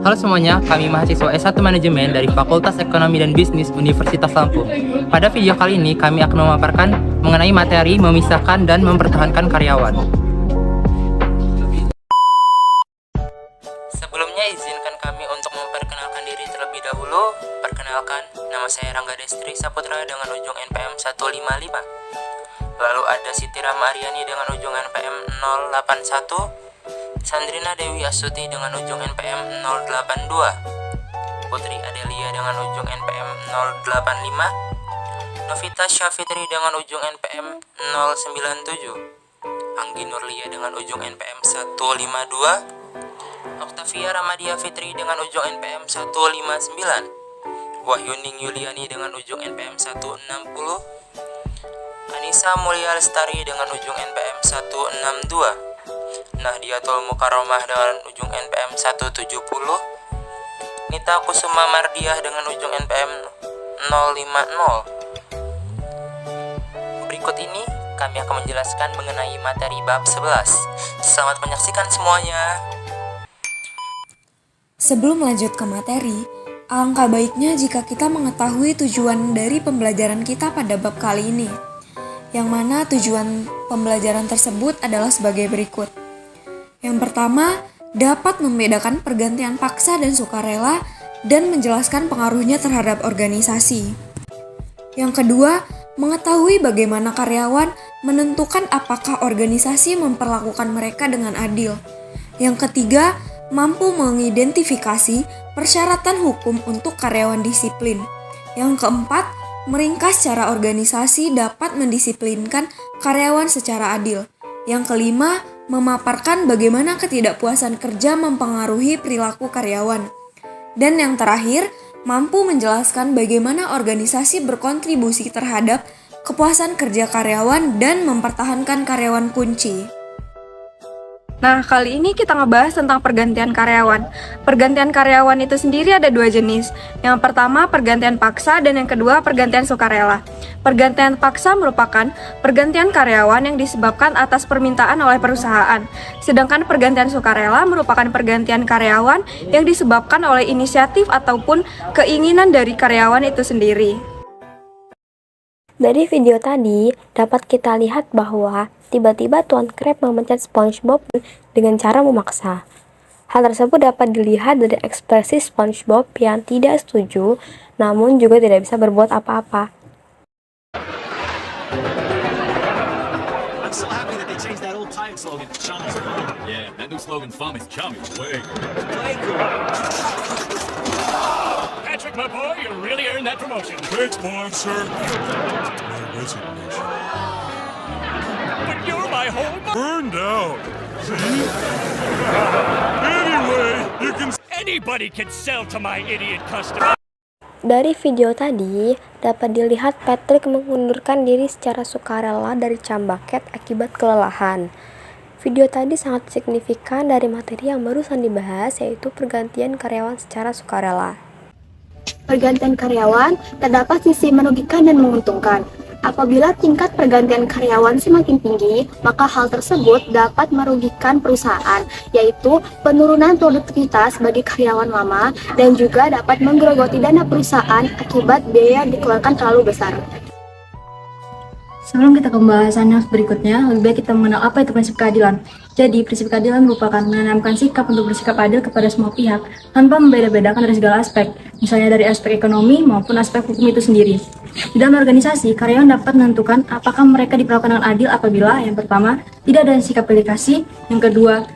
Halo semuanya, kami mahasiswa S1 Manajemen dari Fakultas Ekonomi dan Bisnis Universitas Lampung. Pada video kali ini, kami akan memaparkan mengenai materi memisahkan dan mempertahankan karyawan. Sebelumnya, izinkan kami untuk memperkenalkan diri terlebih dahulu. Perkenalkan, nama saya Rangga Destri Saputra dengan ujung NPM 155. Lalu ada Siti Rama Aryani dengan ujung NPM 081. Sandrina Dewi Astuti dengan ujung NPM 082, Putri Adelia dengan ujung NPM 085, Novita Syafitri dengan ujung NPM 097, Anggi Nurlia dengan ujung NPM 152, Oktavia Ramadia Fitri dengan ujung NPM 159, Wahyuning Yuliani dengan ujung NPM 160, Anissa Mulia Lestari dengan ujung NPM 162, Nahdiatul Mukarramah dengan ujung NPM 170, Nita Kusuma Mardiah dengan ujung NPM 050. Berikut ini kami akan menjelaskan mengenai materi bab 11. Selamat menyaksikan semuanya. Sebelum lanjut ke materi, alangkah baiknya jika kita mengetahui tujuan dari pembelajaran kita pada bab kali ini, yang mana tujuan pembelajaran tersebut adalah sebagai berikut. Yang pertama, dapat membedakan pergantian paksa dan sukarela dan menjelaskan pengaruhnya terhadap organisasi. Yang kedua, mengetahui bagaimana karyawan menentukan apakah organisasi memperlakukan mereka dengan adil. Yang ketiga, mampu mengidentifikasi persyaratan hukum untuk karyawan disiplin. Yang keempat, meringkas cara organisasi dapat mendisiplinkan karyawan secara adil. Yang kelima, memaparkan bagaimana ketidakpuasan kerja mempengaruhi perilaku karyawan. Dan yang terakhir, mampu menjelaskan bagaimana organisasi berkontribusi terhadap kepuasan kerja karyawan dan mempertahankan karyawan kunci. Nah, kali ini kita ngebahas tentang pergantian karyawan. Pergantian karyawan itu sendiri ada dua jenis. Yang pertama, pergantian paksa, dan yang kedua, pergantian sukarela. Pergantian paksa merupakan pergantian karyawan yang disebabkan atas permintaan oleh perusahaan. Sedangkan pergantian sukarela merupakan pergantian karyawan yang disebabkan oleh inisiatif ataupun keinginan dari karyawan itu sendiri. Dari video tadi, dapat kita lihat bahwa tiba-tiba Tuan Krab memecat SpongeBob dengan cara memaksa. Hal tersebut dapat dilihat dari ekspresi SpongeBob yang tidak setuju, namun juga tidak bisa berbuat apa-apa. Patrick, my boy, you really earned that promotion. Thanks, Monster. My resignation. But you're my whole burned out. See? Anyway, you can... Anybody can sell to my idiot customer. Dari video tadi, dapat dilihat Patrick mengundurkan diri secara sukarela dari Cambaket akibat kelelahan. Video tadi sangat signifikan dari materi yang barusan dibahas, yaitu pergantian karyawan secara sukarela. Pergantian karyawan terdapat sisi merugikan dan menguntungkan. Apabila tingkat pergantian karyawan semakin tinggi, maka hal tersebut dapat merugikan perusahaan, yaitu penurunan produktivitas bagi karyawan lama dan juga dapat menggerogoti dana perusahaan akibat biaya yang dikeluarkan terlalu besar. Sebelum kita ke pembahasan yang berikutnya, lebih baik kita mengenal apa itu prinsip keadilan. Jadi, prinsip keadilan merupakan menanamkan sikap untuk bersikap adil kepada semua pihak, tanpa membeda-bedakan dari segala aspek, misalnya dari aspek ekonomi maupun aspek hukum itu sendiri. Di dalam organisasi, karyawan dapat menentukan apakah mereka diperlakukan dengan adil apabila, yang pertama, tidak ada sikap pilih kasih, yang kedua,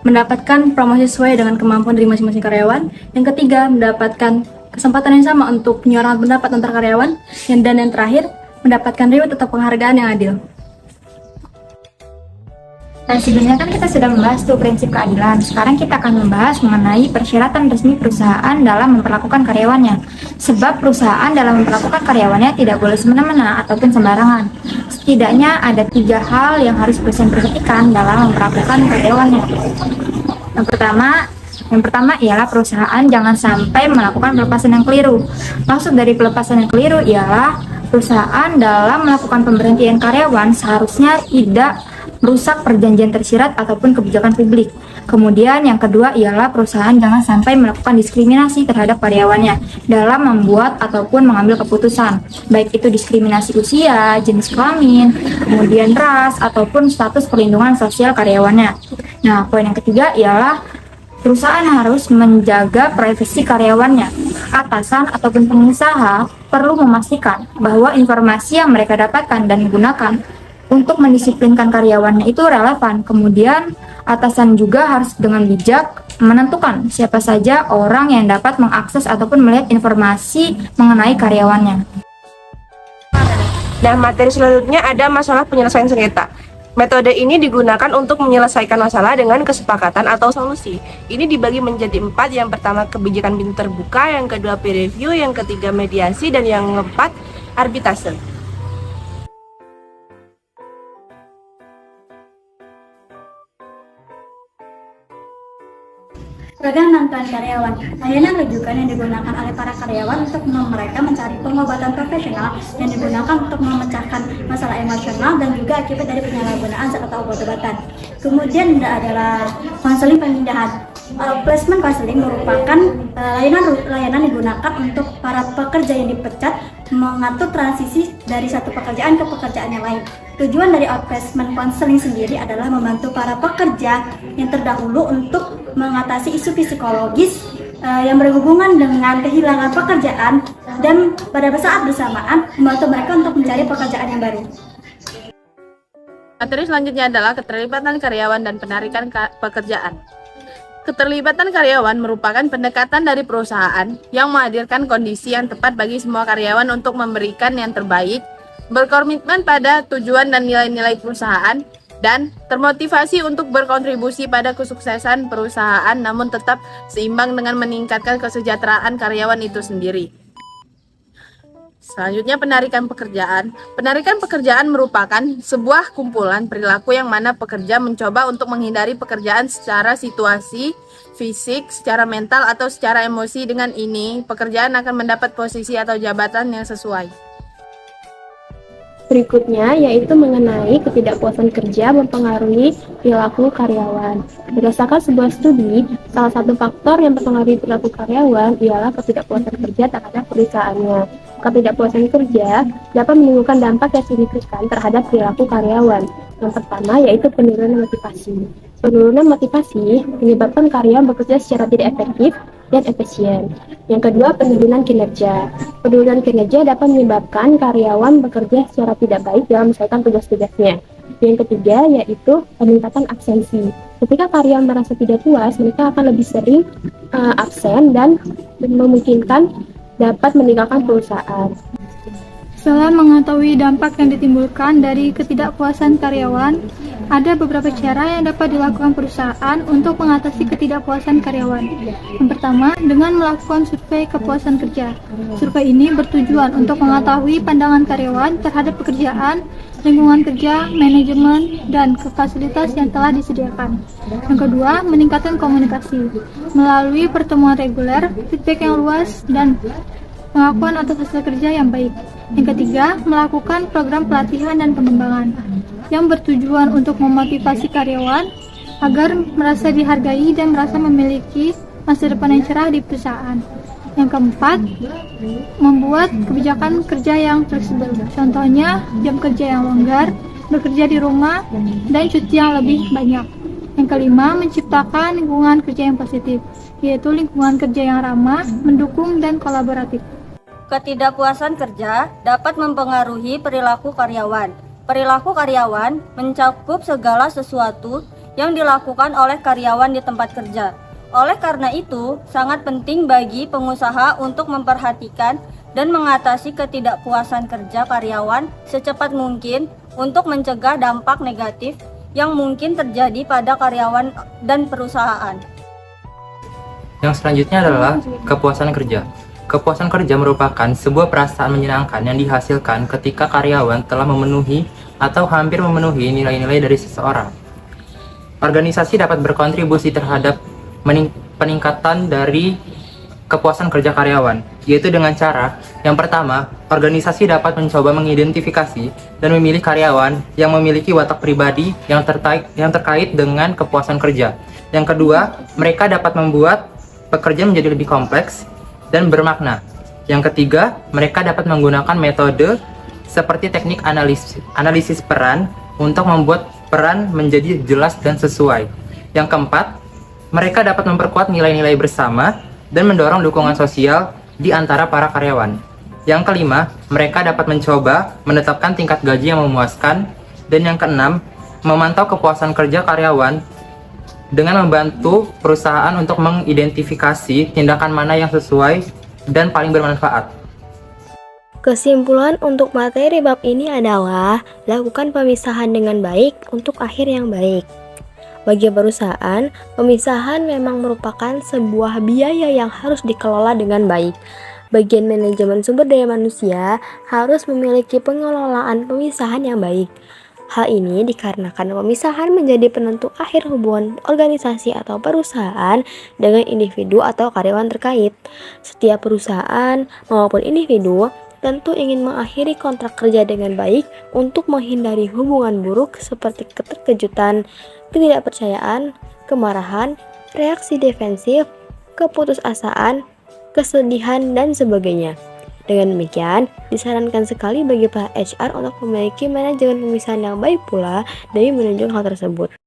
mendapatkan promosi sesuai dengan kemampuan dari masing-masing karyawan, yang ketiga, mendapatkan kesempatan yang sama untuk penyuarakan pendapat antar karyawan, dan yang terakhir, mendapatkan reward atau penghargaan yang adil. Nah, sebelumnya kan kita sudah membahas tuh prinsip keadilan. Sekarang kita akan membahas mengenai persyaratan resmi perusahaan dalam memperlakukan karyawannya. Sebab perusahaan dalam memperlakukan karyawannya tidak boleh semena-mena ataupun sembarangan. Setidaknya ada 3 hal yang harus perusahaan perhatikan dalam memperlakukan karyawannya. Yang pertama ialah perusahaan jangan sampai melakukan pelepasan yang keliru. Maksud dari pelepasan yang keliru ialah perusahaan dalam melakukan pemberhentian karyawan seharusnya tidak merusak perjanjian tersirat ataupun kebijakan publik. Kemudian yang kedua ialah perusahaan jangan sampai melakukan diskriminasi terhadap karyawannya dalam membuat ataupun mengambil keputusan, baik itu diskriminasi usia, jenis kelamin, kemudian ras, ataupun status perlindungan sosial karyawannya. Nah, poin yang ketiga ialah perusahaan harus menjaga privasi karyawannya. Atasan ataupun pengusaha perlu memastikan bahwa informasi yang mereka dapatkan dan gunakan untuk mendisiplinkan karyawannya itu relevan. Kemudian atasan juga harus dengan bijak menentukan siapa saja orang yang dapat mengakses ataupun melihat informasi mengenai karyawannya. Nah, materi selanjutnya ada masalah penyelesaian sengketa. Metode ini digunakan untuk menyelesaikan masalah dengan kesepakatan atau solusi. Ini dibagi menjadi 4. Yang pertama kebijakan pintu terbuka, yang kedua peer review, yang ketiga mediasi, dan yang keempat arbitrase. Program bantuan karyawan, layanan rujukan yang digunakan oleh para karyawan untuk mereka mencari pengobatan profesional yang digunakan untuk memecahkan masalah emosional dan juga akibat dari penyalahgunaan zat atau obat-obatan. Kemudian adalah konseling pemindahan. Placement counseling merupakan layanan digunakan untuk para pekerja yang dipecat mengatur transisi dari satu pekerjaan ke pekerjaan yang lain. Tujuan dari outplacement counseling sendiri adalah membantu para pekerja yang terdahulu untuk mengatasi isu psikologis yang berhubungan dengan kehilangan pekerjaan dan pada saat bersamaan membantu mereka untuk mencari pekerjaan yang baru. Materi selanjutnya adalah keterlibatan karyawan dan penarikan pekerjaan. Keterlibatan karyawan merupakan pendekatan dari perusahaan yang menghadirkan kondisi yang tepat bagi semua karyawan untuk memberikan yang terbaik, berkomitmen pada tujuan dan nilai-nilai perusahaan, dan termotivasi untuk berkontribusi pada kesuksesan perusahaan namun tetap seimbang dengan meningkatkan kesejahteraan karyawan itu sendiri. Selanjutnya penarikan pekerjaan. Penarikan pekerjaan merupakan sebuah kumpulan perilaku yang mana pekerja mencoba untuk menghindari pekerjaan secara situasi, fisik, secara mental, atau secara emosi. Dengan ini, pekerjaan akan mendapat posisi atau jabatan yang sesuai. Berikutnya yaitu mengenai ketidakpuasan kerja mempengaruhi perilaku karyawan. Berdasarkan sebuah studi, salah satu faktor yang mempengaruhi perilaku karyawan ialah ketidakpuasan kerja terhadap perusahaannya. Ketidakpuasan kerja dapat menimbulkan dampak yang signifikan terhadap perilaku karyawan. Yang pertama yaitu penurunan motivasi. Penurunan motivasi menyebabkan karyawan bekerja secara tidak efektif dan efisien. Yang kedua, penurunan kinerja. Penurunan kinerja dapat menyebabkan karyawan bekerja secara tidak baik dalam menyelesaikan tugas-tugasnya. Yang ketiga, yaitu peningkatan absensi. Ketika karyawan merasa tidak puas, mereka akan lebih sering absen dan memungkinkan dapat meninggalkan perusahaan. Setelah mengetahui dampak yang ditimbulkan dari ketidakpuasan karyawan, ada beberapa cara yang dapat dilakukan perusahaan untuk mengatasi ketidakpuasan karyawan. Yang pertama, dengan melakukan survei kepuasan kerja. Survei ini bertujuan untuk mengetahui pandangan karyawan terhadap pekerjaan, lingkungan kerja, manajemen, dan fasilitas yang telah disediakan. Yang kedua, meningkatkan komunikasi melalui pertemuan reguler, feedback yang luas, dan pengakuan atas hasil kerja yang baik. Yang ketiga, melakukan program pelatihan dan pengembangan yang bertujuan untuk memotivasi karyawan agar merasa dihargai dan merasa memiliki masa depan yang cerah di perusahaan. Yang keempat, membuat kebijakan kerja yang fleksibel. Contohnya, jam kerja yang longgar, bekerja di rumah, dan cuti yang lebih banyak. Yang kelima, menciptakan lingkungan kerja yang positif, yaitu lingkungan kerja yang ramah, mendukung, dan kolaboratif. Ketidakpuasan kerja dapat mempengaruhi perilaku karyawan. Perilaku karyawan mencakup segala sesuatu yang dilakukan oleh karyawan di tempat kerja. Oleh karena itu, sangat penting bagi pengusaha untuk memperhatikan dan mengatasi ketidakpuasan kerja karyawan secepat mungkin untuk mencegah dampak negatif yang mungkin terjadi pada karyawan dan perusahaan. Yang selanjutnya adalah kepuasan kerja. Kepuasan kerja merupakan sebuah perasaan menyenangkan yang dihasilkan ketika karyawan telah memenuhi atau hampir memenuhi nilai-nilai dari seseorang. Organisasi dapat berkontribusi terhadap peningkatan dari kepuasan kerja karyawan, yaitu dengan cara yang pertama, organisasi dapat mencoba mengidentifikasi dan memilih karyawan yang memiliki watak pribadi yang terkait dengan kepuasan kerja. Yang kedua, mereka dapat membuat pekerjaan menjadi lebih kompleks dan bermakna. Yang ketiga, mereka dapat menggunakan metode seperti teknik analisis peran untuk membuat peran menjadi jelas dan sesuai. Yang keempat, mereka dapat memperkuat nilai-nilai bersama dan mendorong dukungan sosial di antara para karyawan. Yang kelima, mereka dapat mencoba menetapkan tingkat gaji yang memuaskan. Dan yang keenam, memantau kepuasan kerja karyawan dengan membantu perusahaan untuk mengidentifikasi tindakan mana yang sesuai dan paling bermanfaat. Kesimpulan untuk materi bab ini adalah lakukan pemisahan dengan baik untuk akhir yang baik. Bagi perusahaan, pemisahan memang merupakan sebuah biaya yang harus dikelola dengan baik. Bagian manajemen sumber daya manusia harus memiliki pengelolaan pemisahan yang baik. Hal ini dikarenakan pemisahan menjadi penentu akhir hubungan organisasi atau perusahaan dengan individu atau karyawan terkait. Setiap perusahaan maupun individu tentu ingin mengakhiri kontrak kerja dengan baik untuk menghindari hubungan buruk seperti keterkejutan, ketidakpercayaan, kemarahan, reaksi defensif, keputusasaan, kesedihan, dan sebagainya. Dengan demikian, disarankan sekali bagi para HR untuk memiliki manajemen pemisahan yang baik pula demi menunjang hal tersebut.